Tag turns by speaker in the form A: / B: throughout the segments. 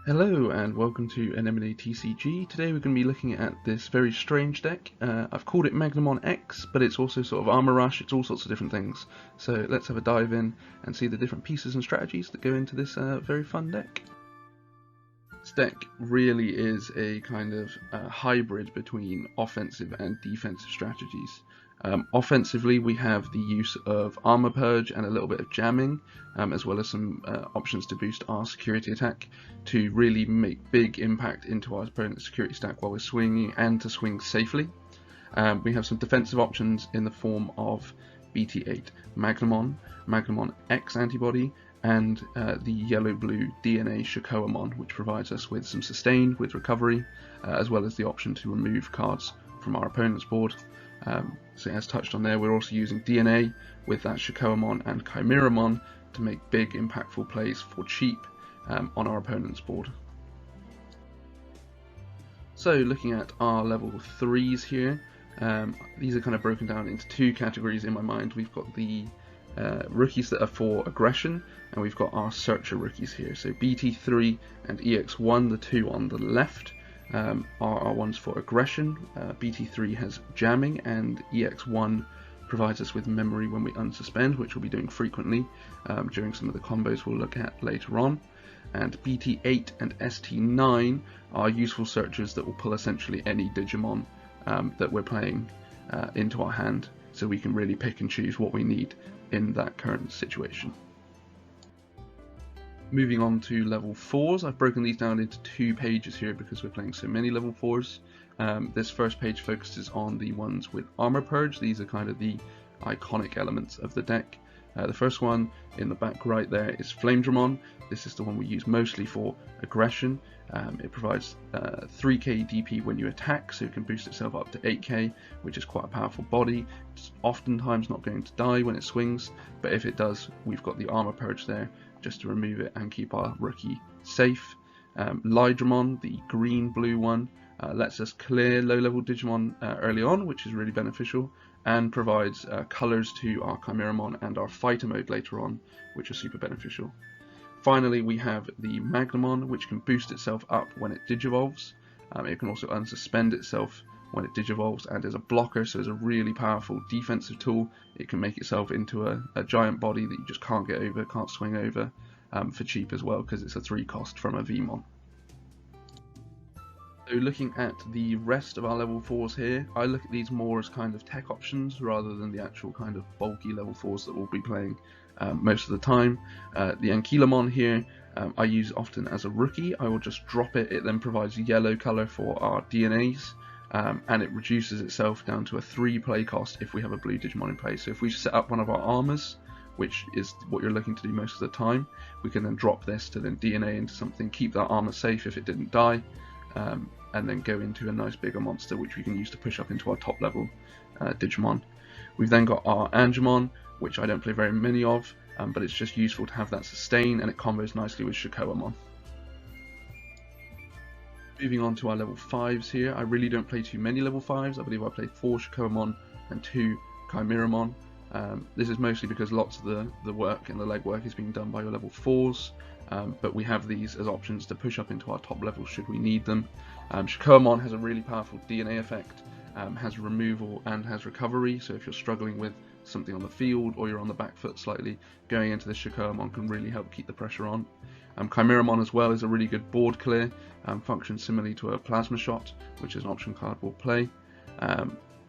A: Hello and welcome to Anemone TCG. Today we're going to be looking at this very strange deck. I've called it Magnamon X, but it's also sort of Armor Rush, it's all sorts of different things. So let's have a dive in and see the different pieces and strategies that go into this very fun deck. This deck really is a kind of hybrid between offensive and defensive strategies. Offensively, we have the use of Armor Purge and a little bit of jamming, as well as some options to boost our security attack to really make big impact into our opponent's security stack while we're swinging and to swing safely. We have some defensive options in the form of BT8 Magnamon, Magnamon X antibody, and the yellow-blue DNA Shakoamon, which provides us with some sustain with recovery, as well as the option to remove cards from our opponent's board. So as touched on there, we're also using DNA with that Shakoamon and Chimeramon to make big impactful plays for cheap on our opponent's board. So looking at our level 3s here, these are kind of broken down into two categories in my mind. We've got the rookies that are for aggression, and we've got our searcher rookies here. So BT3 and EX1, the two on the left, are our ones for aggression. BT3 has jamming, and EX1 provides us with memory when we unsuspend, which we'll be doing frequently during some of the combos we'll look at later on. And BT8 and ST9 are useful searchers that will pull essentially any Digimon that we're playing into our hand, so we can really pick and choose what we need in that current situation. Moving on to level 4s, I've broken these down into two pages here because we're playing so many level 4s. This first page focuses on the ones with Armor Purge. These are kind of the iconic elements of the deck. The first one in the back right there is Flamedramon. This is the one we use mostly for aggression. It provides 3k DP when you attack, so it can boost itself up to 8k, which is quite a powerful body. It's oftentimes not going to die when it swings, but if it does, we've got the Armor Purge there just to remove it and keep our rookie safe. Lydramon, the green-blue one, lets us clear low-level Digimon early on, which is really beneficial, and provides colours to our Chimeramon and our Fighter mode later on, which are super beneficial. Finally, we have the Magnamon, which can boost itself up when it digivolves. It can also unsuspend itself when it digivolves and is a blocker, so it's a really powerful defensive tool. It can make itself into a giant body that you just can't get over, can't swing over for cheap as well, because it's a 3 cost from a Vmon. So looking at the rest of our level 4s here, I look at these more as kind of tech options rather than the actual kind of bulky level 4s that we'll be playing most of the time. The Ankylamon here I use often as a rookie. I will just drop it. It then provides yellow colour for our DNAs, and it reduces itself down to a 3 play cost if we have a blue Digimon in play. So if we set up one of our armors, which is what you're looking to do most of the time, we can then drop this to then DNA into something, keep that armor safe if it didn't die, and then go into a nice bigger monster which we can use to push up into our top level Digimon. We've then got our Angemon, which I don't play very many of, but it's just useful to have that sustain, and it combos nicely with Shakoamon. Moving on to our level 5s here, I really don't play too many level 5s. I believe I play 4 Shakoamon and 2 Chimeramon. This is mostly because lots of the work and the legwork is being done by your level 4s, but we have these as options to push up into our top levels should we need them. Shakoamon has a really powerful DNA effect, has removal and has recovery, so if you're struggling with something on the field or you're on the back foot slightly, going into this Shakoamon can really help keep the pressure on. Chimeramon as well is a really good board clear, functions similarly to a Plasma Shot, which is an option card we'll play.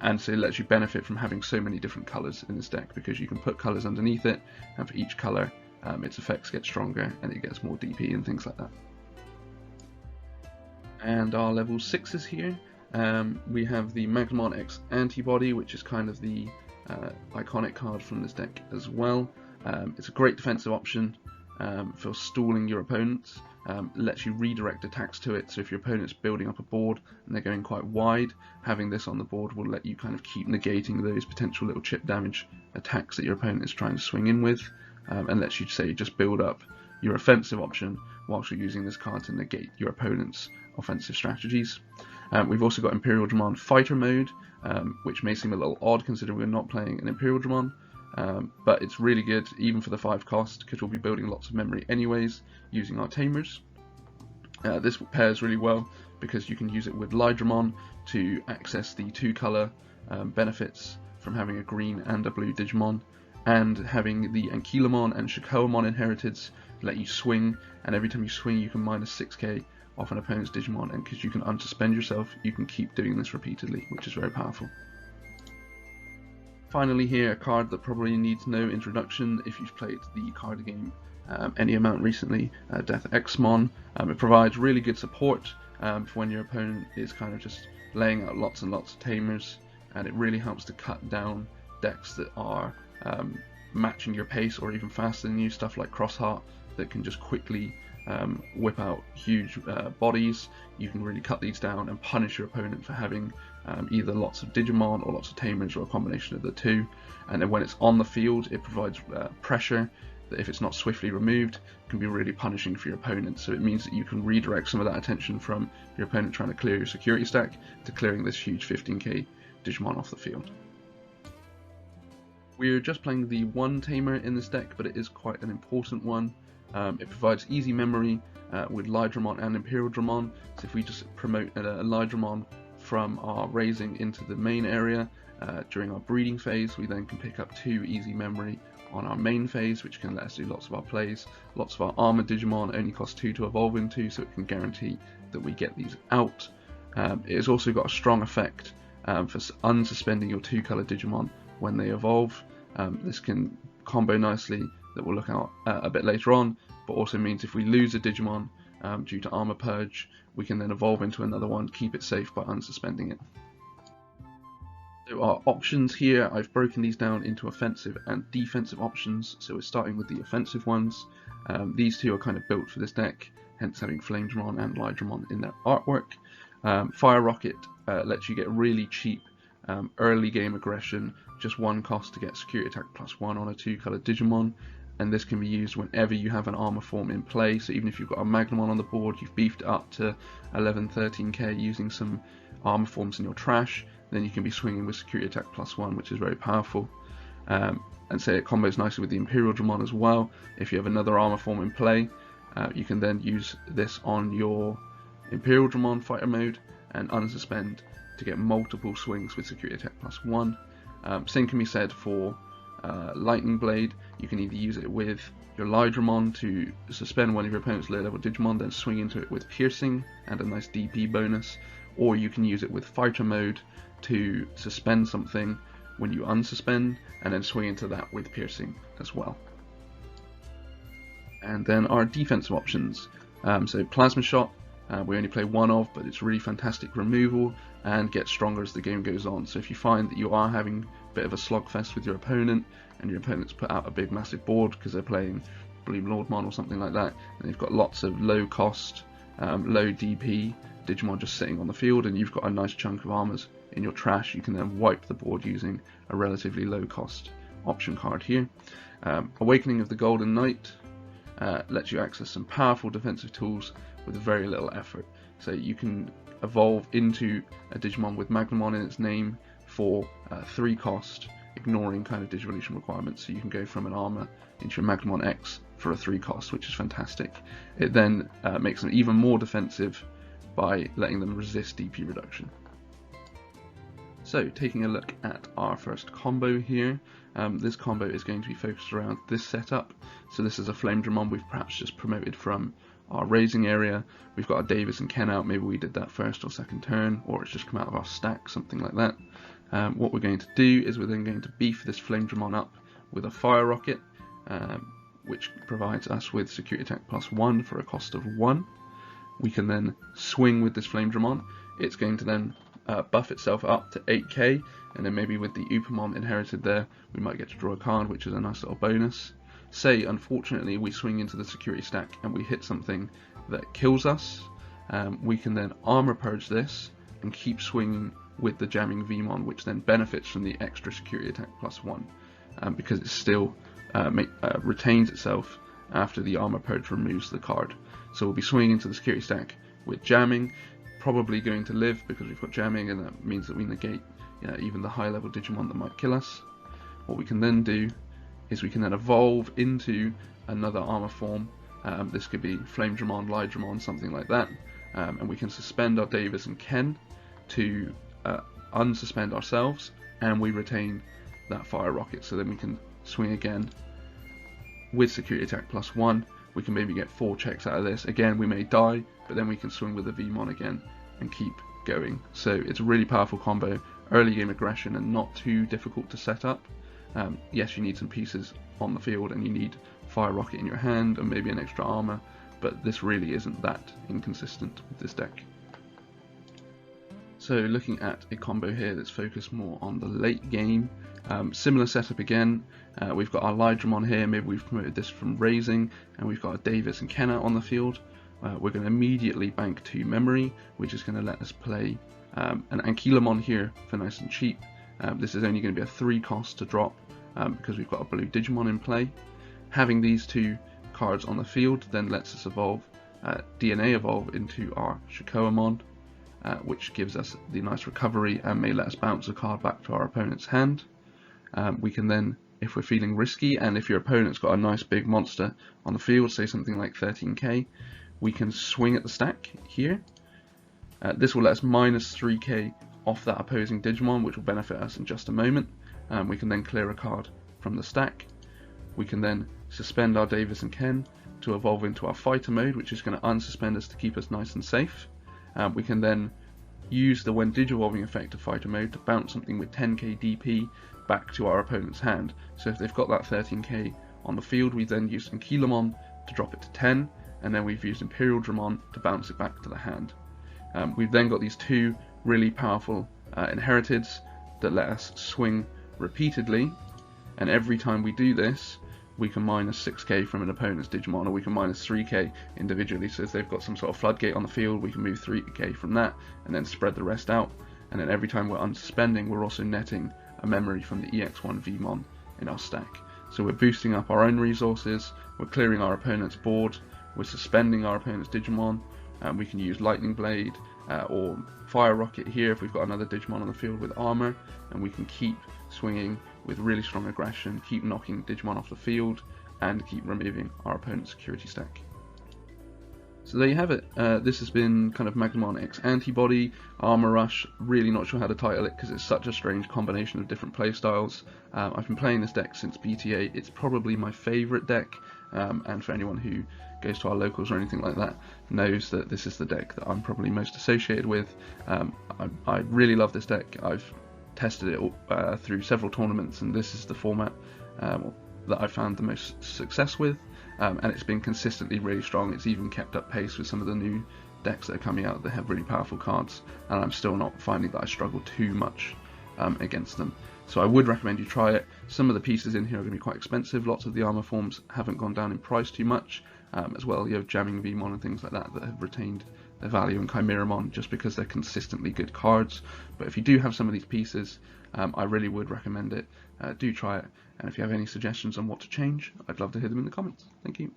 A: And so it lets you benefit from having so many different colours in this deck, because you can put colours underneath it, and for each colour its effects get stronger and it gets more DP and things like that. And our level 6s here, we have the Magnamon X antibody, which is kind of the iconic card from this deck as well. It's a great defensive option for stalling your opponents. Lets you redirect attacks to it, so if your opponent's building up a board and they're going quite wide, having this on the board will let you kind of keep negating those potential little chip damage attacks that your opponent is trying to swing in with, and lets you say just build up your offensive option whilst you're using this card to negate your opponent's offensive strategies. We've also got Imperial Dramon Fighter mode, which may seem a little odd considering we're not playing an Imperial Dramon, but it's really good even for the 5 cost, because we'll be building lots of memory anyways using our Tamers. This pairs really well because you can use it with Lydramon to access the 2-color benefits from having a green and a blue Digimon, and having the Ankylamon and Shikoamon inherited let you swing, and every time you swing you can minus 6k off an opponent's Digimon, and because you can unsuspend yourself you can keep doing this repeatedly, which is very powerful. Finally here, a card that probably needs no introduction if you've played the card game any amount recently, Death Exmon. It provides really good support for when your opponent is kind of just laying out lots and lots of Tamers, and it really helps to cut down decks that are matching your pace or even faster than you, stuff like Crossheart that can just quickly whip out huge bodies. You can really cut these down and punish your opponent for having either lots of Digimon or lots of Tamers or a combination of the two, and then when it's on the field it provides pressure that, if it's not swiftly removed, can be really punishing for your opponent. So it means that you can redirect some of that attention from your opponent trying to clear your security stack to clearing this huge 15k Digimon off the field. We're just playing the one Tamer in this deck, but it is quite an important one. It provides easy memory with Lydramon and Imperial Dramon, so if we just promote a Lydramon from our raising into the main area during our breeding phase, we then can pick up 2 easy memory on our main phase, which can let us do lots of our plays. Lots of our armored Digimon only cost 2 to evolve into, so it can guarantee that we get these out. It has also got a strong effect for unsuspending your 2-color Digimon when they evolve. This can combo nicely, that we'll look at a bit later on, but also means if we lose a Digimon due to armor purge, we can then evolve into another one, keep it safe by unsuspending it. So our options here, I've broken these down into offensive and defensive options, so we're starting with the offensive ones. These two are kind of built for this deck, hence having Flamedramon and Lydramon in their artwork. Fire Rocket lets you get really cheap early game aggression, just 1 cost to get security attack +1 on a 2-color Digimon, and this can be used whenever you have an armor form in play. So even if you've got a Magnamon on the board, you've beefed it up to 11-13k using some armor forms in your trash, then you can be swinging with security attack +1, which is very powerful. And say it combos nicely with the Imperial Dramon as well. If you have another armor form in play, you can then use this on your Imperial Dramon fighter mode and unsuspend to get multiple swings with security attack +1. Same can be said for Lightning Blade. You can either use it with your Lydramon to suspend one of your opponent's low level Digimon, then swing into it with piercing and a nice DP bonus, or you can use it with fighter mode to suspend something when you unsuspend and then swing into that with piercing as well. And then our defensive options, so Plasma Shot, we only play 1 of, but it's really fantastic removal and gets stronger as the game goes on. So if you find that you are having a bit of a slogfest with your opponent, and your opponent's put out a big massive board because they're playing Bloom Lordmon or something like that, and they've got lots of low cost, low DP Digimon just sitting on the field, and you've got a nice chunk of armors in your trash, you can then wipe the board using a relatively low cost option card here. Awakening of the Golden Knight lets you access some powerful defensive tools with very little effort. So you can evolve into a Digimon with Magnamon in its name for 3 cost, ignoring kind of Digivolution requirements. So you can go from an armor into your Magnamon X for a 3 cost, which is fantastic. It then makes them even more defensive by letting them resist DP reduction. So taking a look at our first combo here, this combo is going to be focused around this setup. So this is a Flamedramon we've perhaps just promoted from our raising area. We've got a Davis and Ken out, maybe we did that first or second turn, or it's just come out of our stack, something like that. What we're going to do is we're then going to beef this Flamedramon up with a Fire Rocket, which provides us with security attack +1 for a cost of 1. We can then swing with this Flamedramon. It's going to then buff itself up to 8k, and then maybe with the Upamon inherited there, we might get to draw a card, which is a nice little bonus. Say, unfortunately, we swing into the security stack and we hit something that kills us, we can then armor purge this and keep swinging with the jamming Vmon, which then benefits from the extra security attack +1, because it still retains itself after the armor purge removes the card. So we'll be swinging into the security stack with jamming, probably going to live because we've got jamming, and that means that we negate even the high level Digimon that might kill us. What we can then do is we can then evolve into another armor form This could be Flame Dramon, Lydramon, something like that. And we can suspend our Davis and Ken to unsuspend ourselves, and we retain that Fire Rocket, so then we can swing again with Security Attack +1. We can maybe get 4 checks out of this. Again, we may die, but then we can swing with the Vmon again and keep going. So it's a really powerful combo, early game aggression, and not too difficult to set up. Yes, you need some pieces on the field, and you need Fire Rocket in your hand and maybe an extra armor, but this really isn't that inconsistent with this deck. So looking at a combo here that's focused more on the late game, similar setup again. We've got our Lydramon here, maybe we've promoted this from Raising, and we've got a Davis and Kenna on the field. We're going to immediately bank 2 memory, which is going to let us play an Ankylamon here for nice and cheap. This is only going to be a 3 cost to drop because we've got a blue Digimon in play. Having these 2 cards on the field then lets us evolve DNA Evolve into our Shikoamon, which gives us the nice recovery and may let us bounce a card back to our opponent's hand. We can then, if we're feeling risky and if your opponent's got a nice big monster on the field, say something like 13k, we can swing at the stack here. This will let us minus 3k off that opposing Digimon, which will benefit us in just a moment. We can then clear a card from the stack. We can then suspend our Davis and Ken to evolve into our fighter mode, which is going to unsuspend us to keep us nice and safe. We can then use the when Digivolving effect of fighter mode to bounce something with 10k DP back to our opponent's hand. So if they've got that 13k on the field, we then use Ankylamon to drop it to 10, and then we've used Imperial Dramon to bounce it back to the hand. We've then got these 2 really powerful inheriteds that let us swing repeatedly, and every time we do this, we can minus 6k from an opponent's Digimon, or we can minus 3k individually. So if they've got some sort of floodgate on the field, we can move 3k from that and then spread the rest out. And then every time we're unsuspending, we're also netting a memory from the EX1 Vmon in our stack. So we're boosting up our own resources, we're clearing our opponent's board, we're suspending our opponent's Digimon, and we can use Lightning Blade or Fire Rocket here if we've got another Digimon on the field with armor, and we can keep swinging with really strong aggression, keep knocking Digimon off the field, and keep removing our opponent's security stack. So there you have it. This has been kind of Magnamon X Antibody, Armor Rush. Really not sure how to title it because it's such a strange combination of different playstyles. I've been playing this deck since BTA. It's probably my favourite deck, and for anyone who goes to our locals or anything like that knows that this is the deck that I'm probably most associated with. I really love this deck. I've tested it through several tournaments, and this is the format that I've found the most success with, and it's been consistently really strong. It's even kept up pace with some of the new decks that are coming out that have really powerful cards, and I'm still not finding that I struggle too much against them. So I would recommend you try it. Some of the pieces in here are going to be quite expensive. Lots of the armor forms haven't gone down in price too much, as well. You have Jamming Vmon and things like that that have retained their value, and Chimeramon just because they're consistently good cards. But if you do have some of these pieces, I really would recommend it. Do try it, and if you have any suggestions on what to change, I'd love to hear them in the comments. Thank you.